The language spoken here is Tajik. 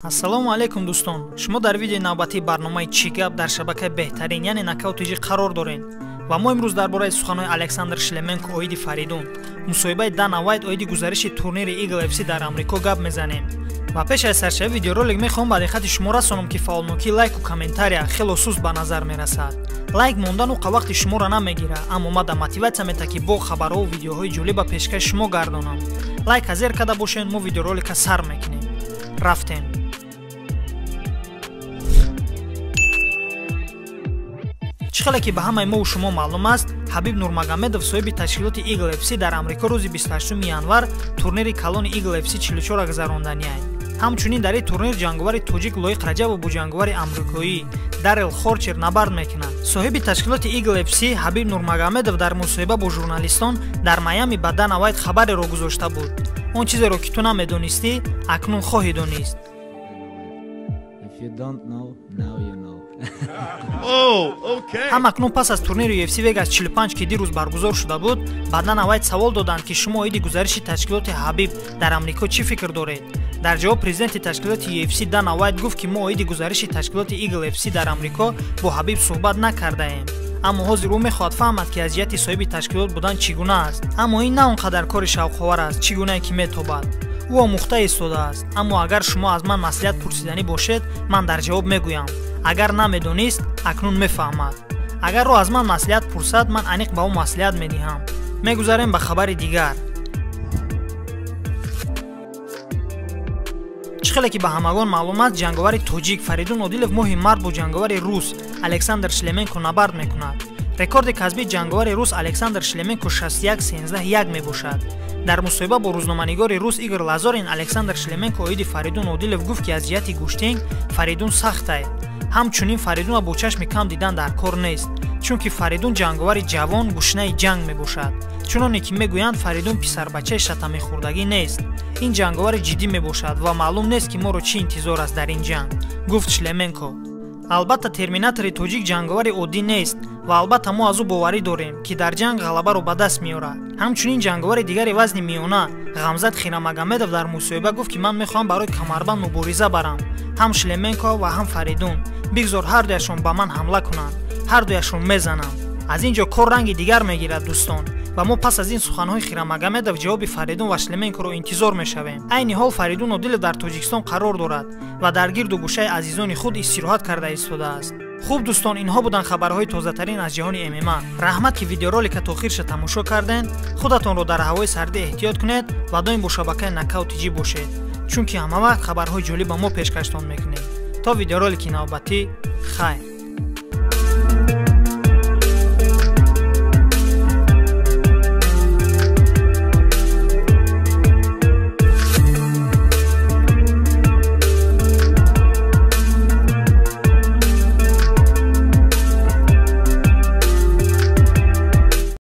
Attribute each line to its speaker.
Speaker 1: Ассалому алайкум дӯстон. Шумо дар видеои навбатии барномаи Чӣ гап дар шабакаи беҳтарин яъне Нокаут.tg қарор доред. Ва мо имрӯз дар бораи суханҳои Александр Шлеменко оиди Фаридун, мусоҳибаи Дана Вайт оиди гузариши турнири Eagle FC дар Амрико гап мезанем. Ва пеш аз саршавии видеоролик мехоҳам ба диққати шумо расонам ки фаъолнокии лайку комментария хело суст ба назар мерасад. Лайк мондану вақти шуморо намегирад, аммо ман мотиватсия метавад ки бо хабарҳо ва видеоҳои ҷолиба пешкаши шумо гардонам. Лайк азер карда бошед, мо видеоролика сар мекунем. Рафтем. чӣ хеле ки ба ҳамаи мову шумо маълум аст, Ҳабиб Нурмагомедов соҳиби ташкилоти Eagle FC дар Амрико рӯзи 28 январ турнири калони Eagle FC 44 гузаронданиай. ҳамчунин дар ин турнир ҷанговари тоҷик Лоиқ Раҷабов бо ҷанговари амрикоӣ Дарел Хорчер набард мекунад. соҳиби ташкилоти Eagle FC Ҳабиб Нурмагомедов дар мусоҳиба бо журналистон дар Майами ба Дана Вайт хабареро гузошта буд. Он чизеро ки ту намедонистӣ, акнун хоҳӣ донист. ҳам акнун пас аз турнири UFC Vegas 45 ки дирӯз баргузор шуда буд, ба Дана Вайт савол доданд ки шумо оиди гузариши ташкилоти Ҳабиб дар Амрико чӣ фикр доред? дар ҷавоб президенти ташкилоти UFC Дана Вайт гуфт ки мо оиди гузариши ташкилоти Eagle FC дар Амрико бо Ҳабиб суҳбат накардаем. аммо ҳозир ӯ мехоҳад фаҳмад ки аз ҷиҳати соҳиби ташкилот будан чӣ гуна аст. аммо ин на он қадар кори шавқовар аст, чӣ гунае ки метобад. ӯ омӯхта истодааст. аммо агар шумо аз ман маслиҳат пурсиданӣ бошед, ман дар ҷавоб мегӯям. агар намедонист, акнун мефаҳмад. агар ӯ аз ман маслиҳат пурсад, ман аниқ ба ӯ маслиҳат медиҳам. мегузарем ба хабари дигар. чӣ хеле ки ба ҳамагон маълум аст, ҷанговари тоҷик Фаридун Одилов моҳи мард бо ҷанговари рус Александр Шлеменко набард мекунад. рекорди касбии ҷанговари рус Александр Шлеменко 61-13-1 мебошад. дар мусоҳиба бо рӯзноманигори рус Игор Лазорин Александр Шлеменко оиди Фаридун Одилов гуфт ки аз ҷиҳати гӯштинг Фаридун сахтае. ҳамчунин Фаридунро бо чашми кам дидан дар кор нест, чунки Фаридун ҷанговари ҷавон гушнаи ҷанг мебошад. чуноне ки мегӯянд Фаридун писарбачаи шатамехӯрдагӣ нест. ин ҷанговари ҷиддӣ мебошад ва маълум нест ки моро чӣ интизор аст дар ин ҷанг, гуфт Шлеменко. албатта терминатори тоҷик ҷанговари оддӣ нест ва албатта мо аз ӯ боварӣ дорем ки дар ҷанг ғалабаро ба даст меорад. ҳамчунин ҷанговари дигари вазни миёна Ғамзат Хирамагомедов дар мусоҳиба гуфт ки ман мехоҳам барои камарбанд мубориза барам. ҳам Шлеменко ва ҳам Фаридун. бигзор ҳардуяшон ба ман ҳамла кунанд. ҳардуяшон мезанам. аз ин ҷо кор ранги дигар мегирад дӯстон. ва мо пас аз ин суханҳои Хирамагомедов ҷавоби Фаридун ва Шлеменкоро интизор мешавем. айни ҳол Фаридун Одилов дар Тоҷикистон қарор дорад ва дар гирду гӯшаи азизони худ истироҳат карда истодааст. хуб дӯстон, инҳо буданд хабарҳои тозатарин аз ҷаҳони ММА. раҳмат ки видеоролика то охирша тамошо карден. худатонро дар ҳавои сардӣ эҳтиёт кунед ва доим бо шабакаи Нокаут.tg бошед, чунки ҳамавақт хабарҳои ҷолиб ба мо пешкаштон мекунем. то видеоролики навбатӣ, хайр.